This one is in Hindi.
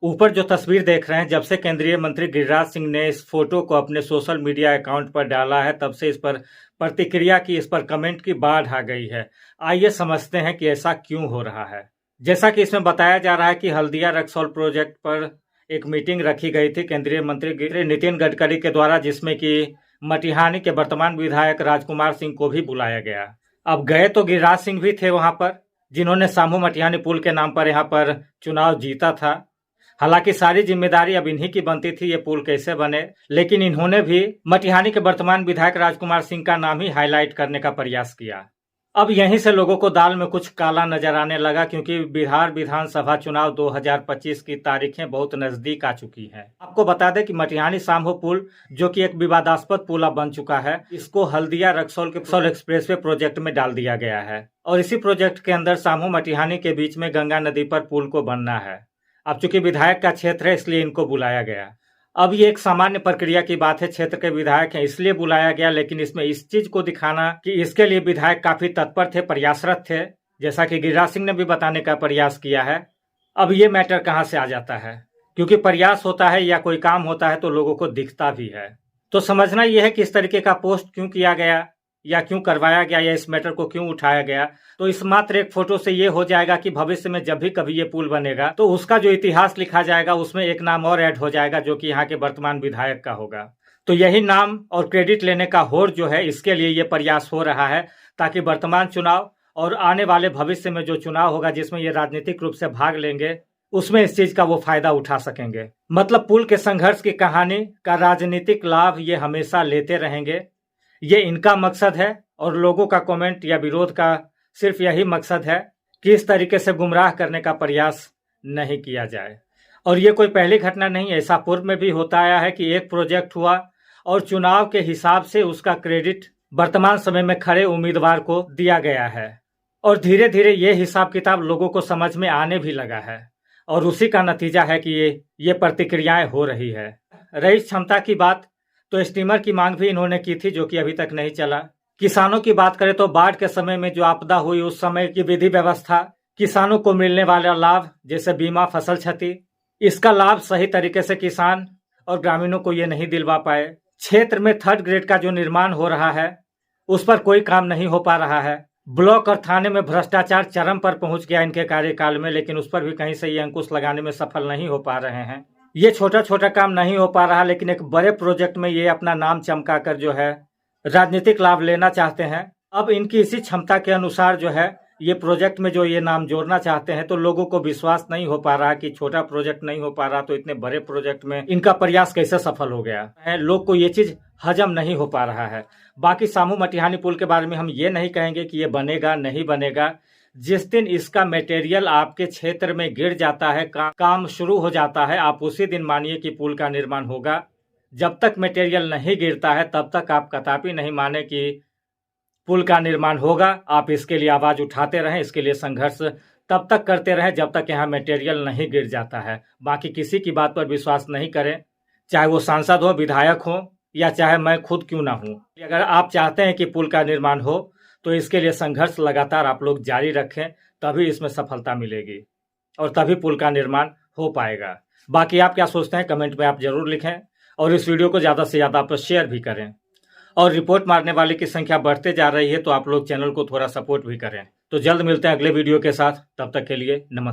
ऊपर जो तस्वीर देख रहे हैं, जब से केंद्रीय मंत्री गिरिराज सिंह ने इस फोटो को अपने सोशल मीडिया अकाउंट पर डाला है, तब से इस पर प्रतिक्रिया की, इस पर कमेंट की बाढ़ आ गई है। आइए समझते हैं कि ऐसा क्यों हो रहा है। जैसा कि इसमें बताया जा रहा है कि हल्दिया रक्सौल प्रोजेक्ट पर एक मीटिंग रखी गई थी केंद्रीय मंत्री नितिन गडकरी के द्वारा, जिसमें कि मटिहानी के वर्तमान विधायक राजकुमार सिंह को भी बुलाया गया। अब गए तो गिरिराज सिंह भी थे वहां पर, जिन्होंने सामू मटिहानी पुल के नाम पर यहाँ पर चुनाव जीता था। हालांकि सारी जिम्मेदारी अब इन्हीं की बनती थी ये पुल कैसे बने, लेकिन इन्होंने भी मटिहानी के वर्तमान विधायक राजकुमार सिंह का नाम ही हाईलाइट करने का प्रयास किया। अब यहीं से लोगों को दाल में कुछ काला नजर आने लगा, क्योंकि बिहार विधानसभा चुनाव 2025 की तारीखें बहुत नजदीक आ चुकी हैं। आपको बता दें कि मटिहानी सामहो पुल, जो कि एक विवादास्पद पुल अब बन चुका है, इसको हल्दिया रक्सौल के रक्सौल एक्सप्रेसवे प्रोजेक्ट में डाल दिया गया है और इसी प्रोजेक्ट के अंदर सामहो मटिहानी के बीच में गंगा नदी पर पुल को बनना है। अब चूंकि विधायक का क्षेत्र है, इसलिए इनको बुलाया गया। अब ये एक सामान्य प्रक्रिया की बात है, क्षेत्र के विधायक हैं इसलिए बुलाया गया, लेकिन इसमें इस चीज को दिखाना कि इसके लिए विधायक काफी तत्पर थे, प्रयासरत थे, जैसा कि गिरिराज सिंह ने भी बताने का प्रयास किया है। अब ये मैटर कहाँ से आ जाता है, क्योंकि प्रयास होता है या कोई काम होता है तो लोगों को दिखता भी है। तो समझना यह है कि इस तरीके का पोस्ट क्यों किया गया या क्यों करवाया गया या इस मैटर को क्यों उठाया गया। तो इस मात्र एक फोटो से ये हो जाएगा कि भविष्य में जब भी कभी ये पुल बनेगा तो उसका जो इतिहास लिखा जाएगा उसमें एक नाम और ऐड हो जाएगा, जो कि यहाँ के वर्तमान विधायक का होगा। तो यही नाम और क्रेडिट लेने का होड़ जो है, इसके लिए ये प्रयास हो रहा है, ताकि वर्तमान चुनाव और आने वाले भविष्य में जो चुनाव होगा जिसमें ये राजनीतिक रूप से भाग लेंगे, उसमें इस चीज का वो फायदा उठा सकेंगे। मतलब पुल के संघर्ष की कहानी का राजनीतिक लाभ ये हमेशा लेते रहेंगे, ये इनका मकसद है। और लोगों का कमेंट या विरोध का सिर्फ यही मकसद है कि इस तरीके से गुमराह करने का प्रयास नहीं किया जाए। और ये कोई पहली घटना नहीं है, ऐसा पूर्व में भी होता आया है कि एक प्रोजेक्ट हुआ और चुनाव के हिसाब से उसका क्रेडिट वर्तमान समय में खड़े उम्मीदवार को दिया गया है, और धीरे धीरे ये हिसाब किताब लोगों को समझ में आने भी लगा है, और उसी का नतीजा है कि ये प्रतिक्रियाएं हो रही है। रही क्षमता की बात, तो स्टीमर की मांग भी इन्होंने की थी, जो कि अभी तक नहीं चला। किसानों की बात करें तो बाढ़ के समय में जो आपदा हुई, उस समय की विधि व्यवस्था, किसानों को मिलने वाला लाभ जैसे बीमा, फसल क्षति, इसका लाभ सही तरीके से किसान और ग्रामीणों को ये नहीं दिलवा पाए। क्षेत्र में 3rd ग्रेड का जो निर्माण हो रहा है उस पर कोई काम नहीं हो पा रहा है। ब्लॉक और थाने में भ्रष्टाचार चरम पर पहुंच गया इनके कार्यकाल में, लेकिन उस पर भी कहीं से ये अंकुश लगाने में सफल नहीं हो पा रहे हैं। ये छोटा छोटा काम नहीं हो पा रहा, लेकिन एक बड़े प्रोजेक्ट में ये अपना नाम चमकाकर जो है राजनीतिक लाभ लेना चाहते हैं। अब इनकी इसी क्षमता के अनुसार जो है ये प्रोजेक्ट में जो ये नाम जोड़ना चाहते हैं, तो लोगों को विश्वास नहीं हो पा रहा कि छोटा प्रोजेक्ट नहीं हो पा रहा तो इतने बड़े प्रोजेक्ट में इनका प्रयास कैसे सफल हो गया है। लोग को ये चीज हजम नहीं हो पा रहा है। बाकी सामू मटिहानी पुल के बारे में हम ये नहीं कहेंगे कि ये बनेगा नहीं बनेगा। जिस दिन इसका मटेरियल आपके क्षेत्र में गिर जाता है, काम शुरू हो जाता है, आप उसी दिन मानिए कि पुल का निर्माण होगा। जब तक मटेरियल नहीं गिरता है तब तक आप कदापि नहीं माने कि पुल का निर्माण होगा। आप इसके लिए आवाज उठाते रहें, इसके लिए संघर्ष तब तक करते रहें जब तक यहाँ मटेरियल नहीं गिर जाता है। बाकी किसी की बात पर विश्वास नहीं करें, चाहे वो सांसद हो, विधायक हो, या चाहे मैं खुद क्यों ना हूँ। अगर आप चाहते हैं कि पुल का निर्माण हो तो इसके लिए संघर्ष लगातार आप लोग जारी रखें, तभी इसमें सफलता मिलेगी और तभी पुल का निर्माण हो पाएगा। बाकी आप क्या सोचते हैं कमेंट में आप जरूर लिखें, और इस वीडियो को ज़्यादा से ज़्यादा आप शेयर भी करें। और रिपोर्ट मारने वाले की संख्या बढ़ते जा रही है, तो आप लोग चैनल को थोड़ा सपोर्ट भी करें। तो जल्द मिलते हैं अगले वीडियो के साथ, तब तक के लिए नमस्कार।